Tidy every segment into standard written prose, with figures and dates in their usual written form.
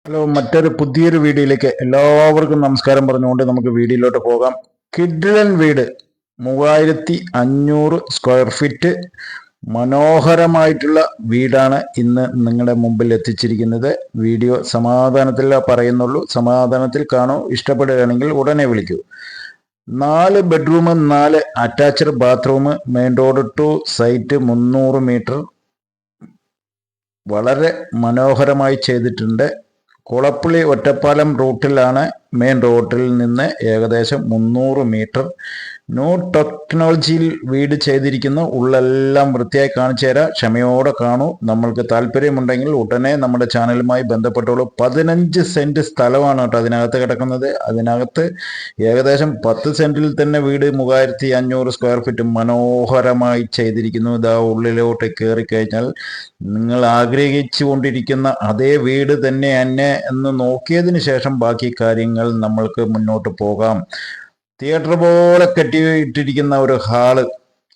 Hello, മറ്റൊരു പുതിയൊരു വീഡിയോയിലേക്ക് എല്ലാവർക്കും നമസ്കാരം പറഞ്ഞുകൊണ്ട് നമുക്ക് വീഡിയോയിലോട്ട് പോകാം. കിഡിലൻ വീട് 3500 സ്ക്വയർ ഫീറ്റ് മനോഹരമായിട്ടുള്ള വീടാണ് ഇന്ന് നിങ്ങളുടെ മുമ്പിൽ എത്തിച്ചിരിക്കുന്നത്. വീഡിയോ സമാധാനത്തിൽ പറയുന്നുള്ളൂ, സമാധാനത്തിൽ കാണൂ. ഇഷ്ടപ്പെടുകയാണെങ്കിൽ ഉടനെ വിളിക്കൂ. 4 bedroom, 4 attached bathroom, main road to site 300 metre. വളരെ മനോഹരമായി ചെയ്തിട്ടുണ്ട്. കുളപ്പുള്ളി ഒറ്റപ്പാലം റൂട്ടിലാണ്. മെയിൻ റോഡിൽ നിന്ന് ഏകദേശം 300 മീറ്റർ. ന്യൂ ടെക്നോളജിയിൽ വീട് ചെയ്തിരിക്കുന്നു. ഉള്ളെല്ലാം വൃത്തിയായി കാണിച്ചു തരാം. ക്ഷമയോടെ കാണൂ. നമ്മൾക്ക് താല്പര്യമുണ്ടെങ്കിൽ ഉടനെ നമ്മുടെ ചാനലുമായി ബന്ധപ്പെട്ടോളൂ. 15 സെന്റ് സ്ഥലമാണ് കേട്ടോ അതിനകത്ത് കിടക്കുന്നത്. അതിനകത്ത് ഏകദേശം 10 സെന്റിൽ തന്നെ വീട് 3500 സ്ക്വയർ ഫീറ്റ് മനോഹരമായി ചെയ്തിരിക്കുന്നു. ഇതാ ഉള്ളിലോട്ട് കയറി കഴിഞ്ഞാൽ നിങ്ങൾ ആഗ്രഹിച്ചു കൊണ്ടിരിക്കുന്ന അതേ വീട് തന്നെ എന്ന് നോക്കിയതിന് ശേഷം ബാക്കി കാര്യങ്ങൾ നമ്മൾക്ക് മുന്നോട്ട് പോകാം. തിയേറ്റർ പോലെ കെട്ടിയിട്ടിരിക്കുന്ന ഒരു ഹാള്,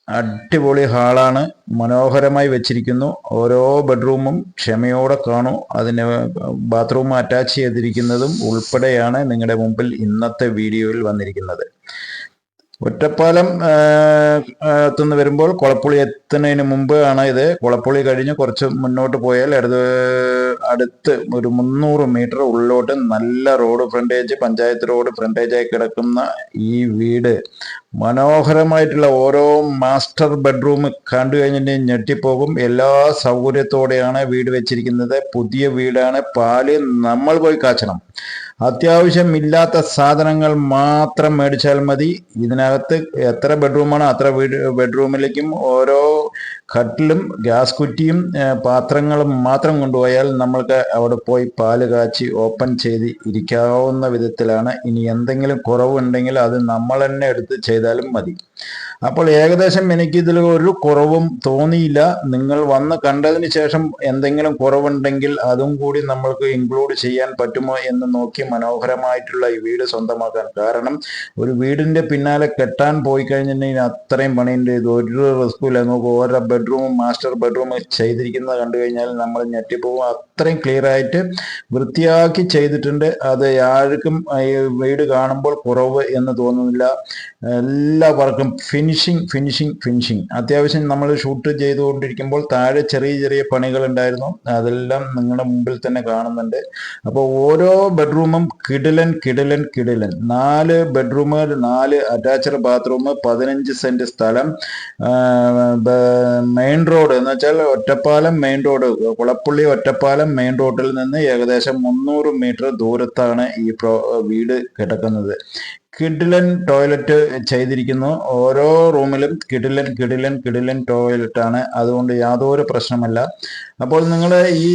അടിപൊളി ഹാളാണ്. മനോഹരമായി വെച്ചിരിക്കുന്നു. ഓരോ ബെഡ്റൂമും ക്ഷമയോടെ കാണൂ. അതിന് ബാത്റൂം അറ്റാച്ച് ചെയ്തിരിക്കുന്നതും ഉൾപ്പെടെയാണ് നിങ്ങളുടെ മുമ്പിൽ ഇന്നത്തെ വീഡിയോയിൽ വന്നിരിക്കുന്നത്. ഒറ്റപ്പാലം എത്തുന്ന വരുമ്പോൾ കുളപ്പുള്ളി എത്തുന്നതിന് മുമ്പ് ആണ് ഇത്. കുളപ്പുള്ളി കഴിഞ്ഞ് കുറച്ച് മുന്നോട്ട് പോയാൽ അടുത്ത് ഒരു 300 മീറ്റർ ഉള്ളിലോട്ട് നല്ല റോഡ് ഫ്രണ്ടേജ്, പഞ്ചായത്ത് റോഡ് ഫ്രണ്ടേജായി കിടക്കുന്ന ഈ വീട് മനോഹരമായിട്ടുള്ള ഓരോ മാസ്റ്റർ ബെഡ്റൂം കണ്ടു കഴിഞ്ഞിട്ട് ഞെട്ടിപ്പോകും. എല്ലാ സൗകര്യത്തോടെയാണ് വീട് വെച്ചിരിക്കുന്നത്. പുതിയ വീടാണ്. പാല് നമ്മൾ പോയി കാച്ചണം. അത്യാവശ്യം ഇല്ലാത്ത സാധനങ്ങൾ മാത്രം മേടിച്ചാൽ മതി. ഇതിനകത്ത് എത്ര ബെഡ്റൂമാണ് അത്ര ബെഡ്റൂമിലേക്കും ഓരോ കട്ടിലും ഗ്യാസ് കുറ്റിയും പാത്രങ്ങളും മാത്രം കൊണ്ടുപോയാൽ നമ്മൾക്ക് അവിടെ പോയി പാല് കാച്ചി ഓപ്പൺ ചെയ്ത് ഇരിക്കാവുന്ന വിധത്തിലാണ്. ഇനി എന്തെങ്കിലും കുറവുണ്ടെങ്കിൽ അത് നമ്മൾ തന്നെ എടുത്ത് ചെയ്താലും മതി. അപ്പോൾ ഏകദേശം എനിക്കിതിൽ ഒരു കുറവും തോന്നിയില്ല. നിങ്ങൾ വന്ന് കണ്ടതിന് ശേഷം എന്തെങ്കിലും കുറവുണ്ടെങ്കിൽ അതും കൂടി നമ്മൾക്ക് ഇൻക്ലൂഡ് ചെയ്യാൻ പറ്റുമോ എന്ന് നോക്കി മനോഹരമായിട്ടുള്ള ഈ വീട് സ്വന്തമാക്കാൻ. കാരണം ഒരു വീടിന്റെ പിന്നാലെ കെട്ടാൻ പോയി കഴിഞ്ഞിട്ടുണ്ടെങ്കിൽ അത്രയും പണിയുണ്ട്. ഇത് ഒരു റിസ്കുമില്ല. നമുക്ക് ഓരോ ബെഡ്റൂമും മാസ്റ്റർ ബെഡ്റൂം ചെയ്തിരിക്കുന്നത് കണ്ടു കഴിഞ്ഞാൽ നമ്മൾ ഞെട്ടിപ്പോകും. അത്രയും ക്ലിയർ ആയിട്ട് വൃത്തിയാക്കി ചെയ്തിട്ടുണ്ട്. അത് ആർക്കും ഈ വീട് കാണുമ്പോൾ കുറവ് എന്ന് തോന്നുന്നില്ല. എല്ലാ വർക്കും ഫിനിഷിങ്. അത്യാവശ്യം നമ്മൾ ഷൂട്ട് ചെയ്തുകൊണ്ടിരിക്കുമ്പോൾ താഴെ ചെറിയ ചെറിയ പണികൾ ഉണ്ടായിരുന്നു. അതെല്ലാം നിങ്ങളുടെ മുമ്പിൽ തന്നെ കാണുന്നുണ്ട്. അപ്പോൾ ഓരോ ബെഡ്റൂമും കിടിലൻ. 4 ബെഡ്റൂമുകൾ, 4 അറ്റാച്ച്ഡ് ബാത്റൂം, 15 സെന്റ് സ്ഥലം, മെയിൻ റോഡ് എന്ന് വെച്ചാൽ Ottapalam main road, Kulappully Ottapalam main റോഡിൽ നിന്ന് ഏകദേശം 300 മീറ്റർ ദൂരത്താണ് ഈ വീട് കിടക്കുന്നത്. കിഡിലൻ ടോയ്ലറ്റ് ചെയ്തിരിക്കുന്നു. ഓരോ റൂമിലും കിഡിലൻ ടോയ്ലറ്റ് ആണ്. അതുകൊണ്ട് യാതൊരു പ്രശ്നമല്ല. അപ്പോൾ നിങ്ങൾ ഈ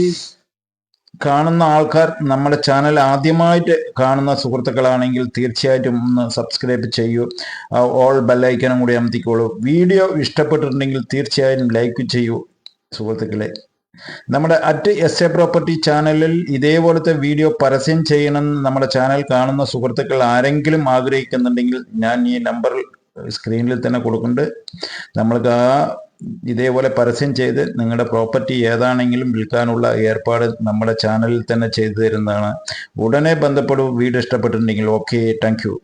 കാണുന്ന ആൾക്കാർ നമ്മുടെ ചാനൽ ആദ്യമായിട്ട് കാണുന്ന സുഹൃത്തുക്കളാണെങ്കിൽ തീർച്ചയായിട്ടും ഒന്ന് സബ്സ്ക്രൈബ് ചെയ്യൂ. ഓൾ ബെല്ലൈക്കനും കൂടി അമർത്തിക്കോളൂ. വീഡിയോ ഇഷ്ടപ്പെട്ടിട്ടുണ്ടെങ്കിൽ തീർച്ചയായും ലൈക്ക് ചെയ്യൂ സുഹൃത്തുക്കളെ. നമ്മുടെ @SA പ്രോപ്പർട്ടി ചാനലിൽ ഇതേപോലത്തെ വീഡിയോ പരസ്യം ചെയ്യണമെന്ന് നമ്മുടെ ചാനൽ കാണുന്ന സുഹൃത്തുക്കൾ ആരെങ്കിലും ആഗ്രഹിക്കുന്നുണ്ടെങ്കിൽ ഞാൻ ഈ നമ്പർ സ്ക്രീനിൽ തന്നെ കൊടുക്കുന്നുണ്ട്. നമ്മൾക്ക് ഇതേപോലെ പരസ്യം ചെയ്ത് നിങ്ങളുടെ പ്രോപ്പർട്ടി ഏതാണെങ്കിലും വിൽക്കാനുള്ള ഏർപ്പാട് നമ്മുടെ ചാനലിൽ തന്നെ ചെയ്തു തരുന്നതാണ്. ഉടനെ ബന്ധപ്പെടും വീട് ഇഷ്ടപ്പെട്ടിട്ടുണ്ടെങ്കിൽ. Okay, thank you.